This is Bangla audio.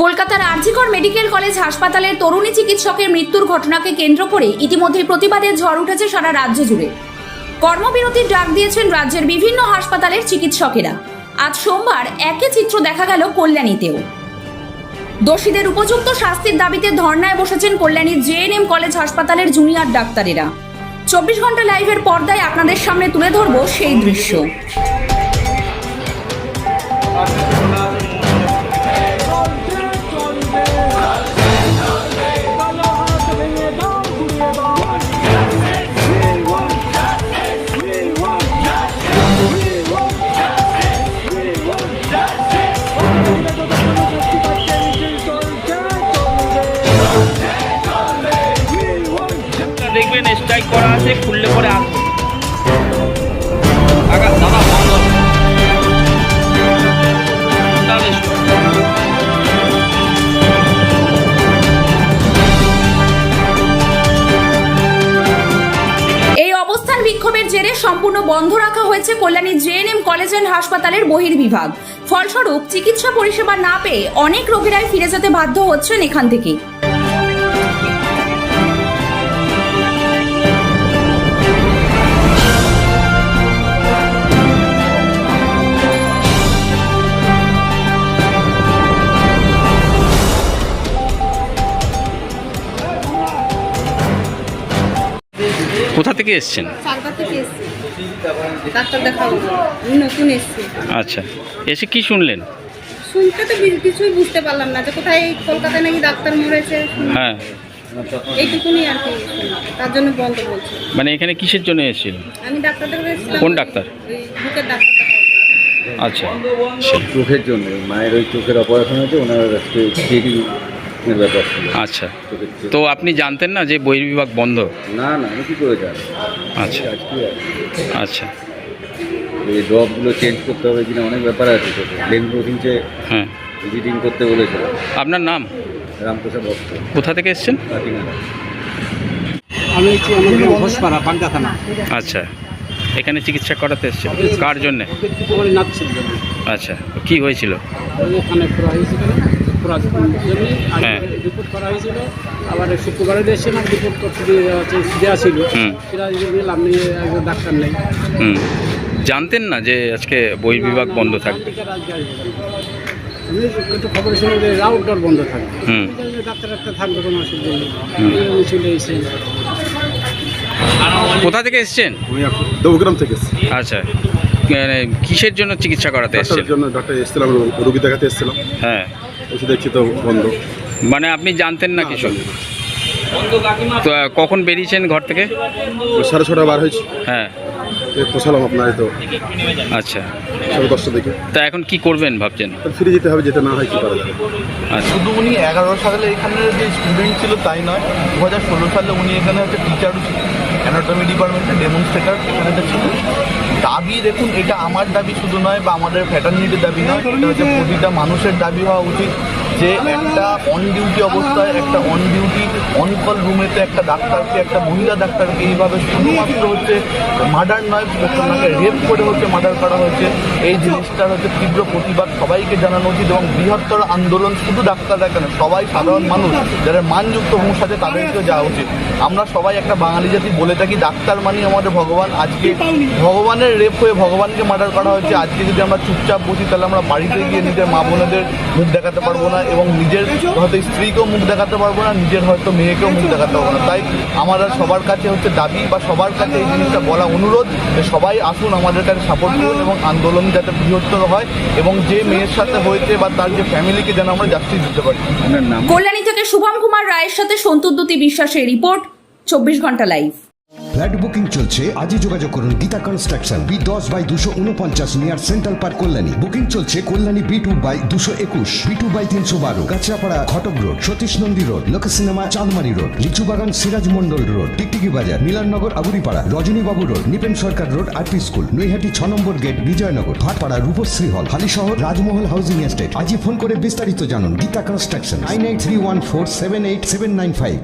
কলকাতার আরজিকর মেডিকেল কলেজ হাসপাতালের তরুণী চিকিৎসকের মৃত্যুর ঘটনাকে কেন্দ্র করে ইতিমধ্যে প্রতিবাদের ঝড় উঠেছে সারা রাজ্য জুড়ে। কর্মবিরতির ডাক দিয়েছেন রাজ্যের বিভিন্ন হাসপাতালের চিকিৎসকেরা। আজ সোমবার একই চিত্র দেখা গেল কল্যাণীতেও। দোষীদের উপযুক্ত শাস্তির দাবিতে ধর্নায় বসেছেন কল্যাণীর জেএনএম কলেজ হাসপাতালের জুনিয়র ডাক্তারেরা। 24 ঘন্টা লাইভের পর্দায় আপনাদের সামনে তুলে ধরব সেই দৃশ্য। দেখবেন স্ট্রাইক করা আছে, খুললে পরে আসবে। দাদা বন্ধ। এই অবস্থান বিক্ষোভের জেরে সম্পূর্ণ বন্ধ রাখা হয়েছে কল্যাণী জেএনএম কলেজ অ্যান্ড হাসপাতালের বহির্বিভাগ। ফলস্বরূপ চিকিৎসা পরিষেবা না পেয়ে অনেক রোগীরাই ফিরে যেতে বাধ্য হচ্ছেন এখান থেকে। কোথা থেকে এসছেন? সালবা থেকে এসছি, ডাক্তার দেখাবো, আমি নতুন এসছি। আচ্ছা, এসে কি শুনলেন? শুনতে তো কিছুই বুঝতে পারলাম না যে কোথায় কলকাতায় নাকি ডাক্তার মরেছে। হ্যাঁ, এইটুকুনি আর কি, তার জন্য বন্ধ বলছে। মানে এখানে কিসের জন্য এসেছিল? আমি ডাক্তার দেখাতে এসেছিলাম। কোন ডাক্তার? ওই বুকের ডাক্তার দেখাবো। আচ্ছা, চোখের জন্য মায়ের ওই চোখের অপারেশন হয়েছে, ওনার এর ব্যাপার ছিল। আচ্ছা, তো আপনি জানতেন না যে বহির্বিভাগ বন্ধ? না না, আমি কী করে জানি। আচ্ছা আজকে আচ্ছা, এই ড্রপগুলো চেঞ্জ করতে হবে কিনা অনেক ব্যাপার আছে। চোখে লেন প্রোটিনকে হ্যাঁ। এডিটিং করতে বলেছিল। আপনার নাম? রামপ্রসাদ ভক্ত। কোথা থেকে এসছেন? কাকিনাড়া। আমি আমাদের ঘোষপাড়া বাগদা থানা। আচ্ছা, এখানে চিকিৎসা করাতে এসছেন কার জন্যে? আমার নাচ ছিল, আচ্ছা, কি হয়েছিল? ওখানে করা হয়েছিল, হ্যাঁ। রিপোর্ট করা হয়েছিল। আবার শুক্রবারে এসেছিলাম, রিপোর্ট করতে দেওয়া ছিল। সেটা গেলাম, একজন ডাক্তার নেই। জানতেন না যে আজকে বহির্বিভাগ বন্ধ থাকবে? আমি একটু খবর ছিল যে আউটডোর বন্ধ থাকবে, ডাক্তার একটা থাকবে, কোনো অসুবিধা নেই। চলে এসে। কোথা থেকে এসছেন? আমি দেবগ্রাম থেকে এসেছি। আচ্ছা, মানে কিসের জন্য চিকিৎসা করাতে এসছেন? ডাক্তারের জন্য ডাক্তার এসেছিলাম, রোগী দেখাতে এসেছিলাম। হ্যাঁ, এসে দেখছি তো বন্ধ। মানে আপনি জানতেন না কিছু? তো কখন বেরিয়েছেন ঘর থেকে? 6:30 বার হয়েছি। হ্যাঁ, পোষালাম আপনার তো। আচ্ছা, 10:30 দিকে। তা এখন কি করবেন ভাবছেন? ফিরে যেতে হবে, যেতে না হয় কি করা যাবে। আচ্ছা, শুধু উনি 11 সালে এখানে যে স্টুডেন্ট ছিল তাই নয়, 2016 সালে উনি এখানে হচ্ছে টিচারও ছিল, অ্যানাটমি ডিপার্টমেন্টের ডেমনস্ট্রেটার এখানে ছিল। দাবি দেখুন, এটা আমার দাবি শুধু নয় বা আমাদের ফ্যাটার্নিটির দাবি নয়, এটা হচ্ছে প্রতিটা মানুষের দাবি হওয়া উচিত যে একটা অন ডিউটি অবস্থায়, একটা অন ডিউটি অন কল রুমেতে একটা ডাক্তারকে, একটা মহিলা ডাক্তারকে এইভাবে শুধুমাত্র হচ্ছে মার্ডার নয়, ওনাকে রেপ করে হচ্ছে মার্ডার করা হয়েছে। এই জিনিসটার হচ্ছে তীব্র প্রতিবাদ সবাইকে জানানো উচিত এবং বৃহত্তর আন্দোলন শুধু ডাক্তাররা কেন, সবাই সাধারণ মানুষ যারা মানযুক্ত হুঁশ আছে তাদেরকেও যাওয়া উচিত। আমরা সবাই একটা বাঙালি জাতি বলে থাকি ডাক্তার মানি আমাদের ভগবান। আজকে ভগবানের রেপ হয়ে ভগবানকে মার্ডার করা হয়েছে। আজকে যদি আমরা চুপচাপ বসি তাহলে আমরা বাড়িতে গিয়ে নিজের মা বোনেদের মুখ দেখাতে পারবো না এবং নিজের হয়তো স্ত্রীকেও মুখ দেখাতে পারবো না, নিজের হয়তো মেয়েকেও মুখ দেখাতে পারবো না। তাই আমরা সবার কাছে হচ্ছে দাবি বা সবার কাছে এই জিনিসটা বলা অনুরোধ যে সবাই আসুন, আমাদের কাছে সাপোর্ট করুন এবং আন্দোলন যাতে বৃহত্তর হয় এবং যে মেয়ের সাথে হয়েছে বা তার যে ফ্যামিলিকে যেন আমরা জাস্টিস দিতে পারি। কল্যাণী থেকে শুভম কুমার রায়ের সাথে সন্তুদ্যুতি বিশ্বাসের রিপোর্ট, 24 ঘন্টা লাইভ। ফ্ল্যাট বুকিং চলছে, আজই যোগাযোগ করুন Gita construction, B10/249 near central park, Kalyani. Booking চলছে কল্যাণী B2/221, B2/312, কাঁচরাপাড়া, ঘটক রোড, সতীশ নন্দী রোড, লোক সিনেমা, চাঁদমারি রোড, লিচুবাগান, সিরাজ মন্ডল রোড, টিকটিকি বাজার, মিলননগর, আগুরিপাড়া, রজনীবাবু রোড, নিপেন সরকার রোড, আরপি স্কুল, নৈহাটি 6 নম্বর গেট, বিজয়নগর, ভাটপাড়া, রূপশ্রী হল, হালিশহর, রাজমহল হাউজিং এস্টেট। আজই ফোন করে বিস্তারিত জানুন গীতা কনস্ট্রাকশন, 9831478795।